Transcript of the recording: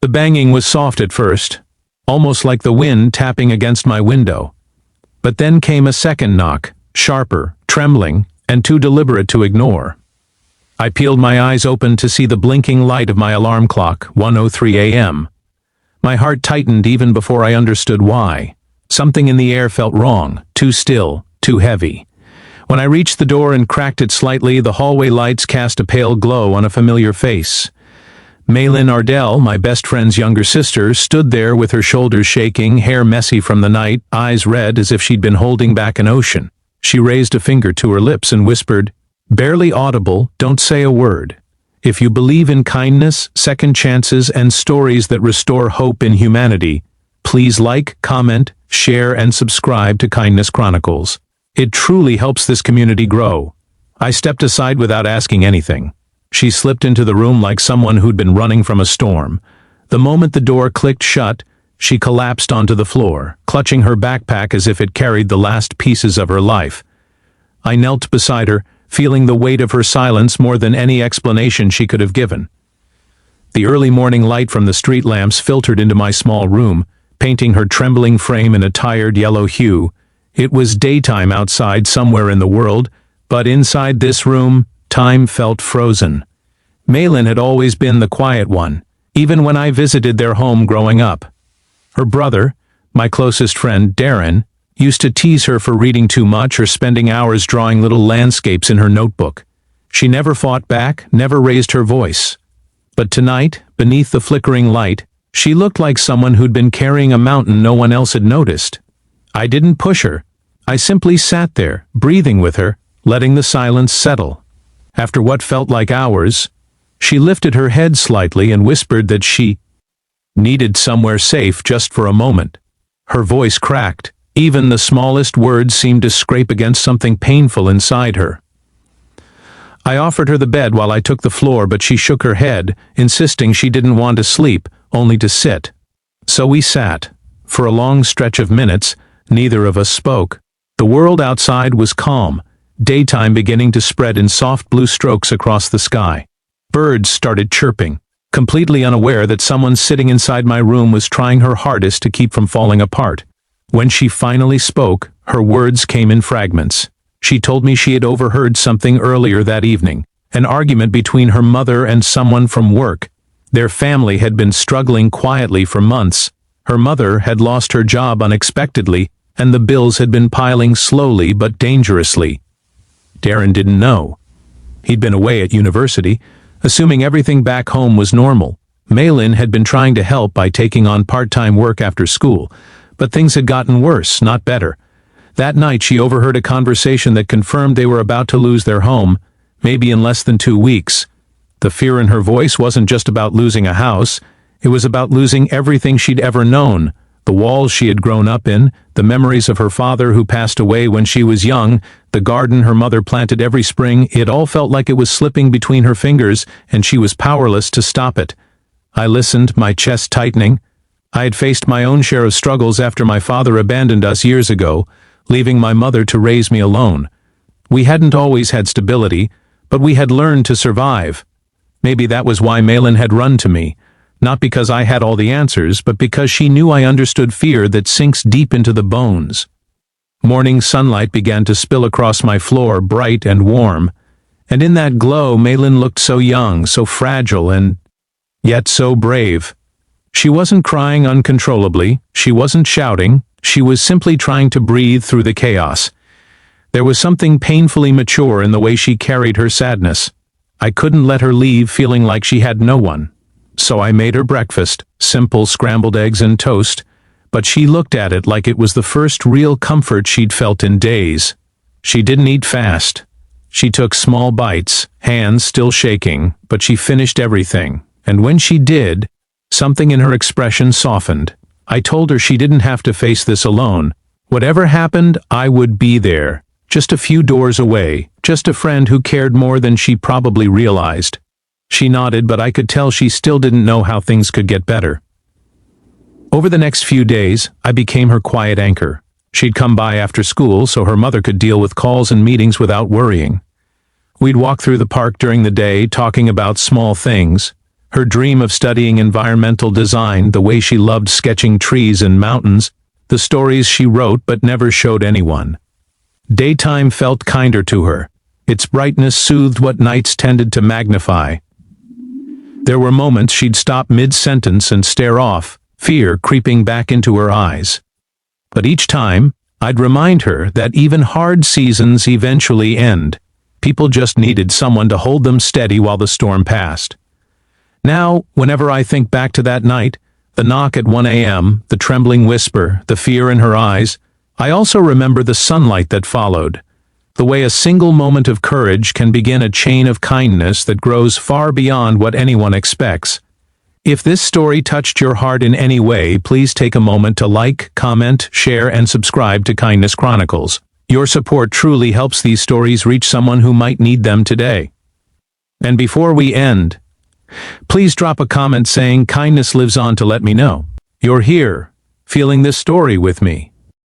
The banging was soft at first, almost like the wind tapping against my window. But then came a second knock, sharper, trembling, and too deliberate to ignore. I peeled my eyes open to see the blinking light of my alarm clock, 1:03 a.m. My heart tightened even before I understood why. Something in the air felt wrong, too still, too heavy. When I reached the door and cracked it slightly, the hallway lights cast a pale glow on a familiar face. Malin Ardell, my best friend's younger sister, stood there with her shoulders shaking, hair messy from the night, eyes red as if she'd been holding back an ocean. She raised a finger to her lips and whispered, barely audible, "Don't say a word. If you believe in kindness, second chances, and stories that restore hope in humanity, please like, comment, share, and subscribe to Kindness Chronicles. It truly helps this community grow." I stepped aside without asking anything. She slipped into the room like someone who'd been running from a storm. The moment the door clicked shut, she collapsed onto the floor, clutching her backpack as if it carried the last pieces of her life. I knelt beside her, feeling the weight of her silence more than any explanation she could have given. The early morning light from the street lamps filtered into my small room, painting her trembling frame in a tired yellow hue. It was daytime outside somewhere in the world, but inside this room, time felt frozen. Malin had always been the quiet one, even when I visited their home growing up. Her brother, my closest friend Darren, used to tease her for reading too much or spending hours drawing little landscapes in her notebook. She never fought back, never raised her voice. But tonight, beneath the flickering light, she looked like someone who'd been carrying a mountain no one else had noticed. I didn't push her. I simply sat there, breathing with her, letting the silence settle. After what felt like hours, she lifted her head slightly and whispered that she needed somewhere safe just for a moment. Her voice cracked. Even the smallest words seemed to scrape against something painful inside her. I offered her the bed while I took the floor, but she shook her head, insisting she didn't want to sleep, only to sit. So we sat. For a long stretch of minutes, neither of us spoke. The world outside was calm, daytime beginning to spread in soft blue strokes across the sky. Birds started chirping, completely unaware that someone sitting inside my room was trying her hardest to keep from falling apart. When she finally spoke, her words came in fragments. She told me she had overheard something earlier that evening, an argument between her mother and someone from work. Their family had been struggling quietly for months. Her mother had lost her job unexpectedly, and the bills had been piling slowly but dangerously. Darren didn't know. He'd been away at university, assuming everything back home was normal. Malin had been trying to help by taking on part-time work after school, but things had gotten worse, not better. That night she overheard a conversation that confirmed they were about to lose their home, maybe in less than 2 weeks. The fear in her voice wasn't just about losing a house, it was about losing everything she'd ever known. The walls she had grown up in, the memories of her father who passed away when she was young, the garden her mother planted every spring, it all felt like it was slipping between her fingers, and she was powerless to stop it. I listened, my chest tightening. I had faced my own share of struggles after my father abandoned us years ago, leaving my mother to raise me alone. We hadn't always had stability, but we had learned to survive. Maybe that was why Malin had run to me. Not because I had all the answers, but because she knew I understood fear that sinks deep into the bones. Morning sunlight began to spill across my floor, bright and warm, and in that glow Malin looked so young, so fragile, and yet so brave. She wasn't crying uncontrollably, she wasn't shouting, she was simply trying to breathe through the chaos. There was something painfully mature in the way she carried her sadness. I couldn't let her leave feeling like she had no one. So I made her breakfast, simple scrambled eggs and toast, but she looked at it like it was the first real comfort she'd felt in days. She didn't eat fast. She took small bites, hands still shaking, but she finished everything, and when she did, something in her expression softened. I told her she didn't have to face this alone. Whatever happened, I would be there, just a few doors away, just a friend who cared more than she probably realized. She nodded, but I could tell she still didn't know how things could get better. Over the next few days, I became her quiet anchor. She'd come by after school so her mother could deal with calls and meetings without worrying. We'd walk through the park during the day, talking about small things, Her dream of studying environmental design, the way she loved sketching trees and mountains, the stories she wrote but never showed anyone. Daytime felt kinder to her. Its brightness soothed what nights tended to magnify. There were moments she'd stop mid-sentence and stare off, fear creeping back into her eyes. But each time, I'd remind her that even hard seasons eventually end. People just needed someone to hold them steady while the storm passed. Now, whenever I think back to that night, the knock at 1 a.m., the trembling whisper, the fear in her eyes, I also remember the sunlight that followed. The way a single moment of courage can begin a chain of kindness that grows far beyond what anyone expects. If this story touched your heart in any way, please take a moment to like, comment, share, and subscribe to Kindness Chronicles. Your support truly helps these stories reach someone who might need them today. And before we end, please drop a comment saying kindness lives on to let me know you're here, feeling this story with me.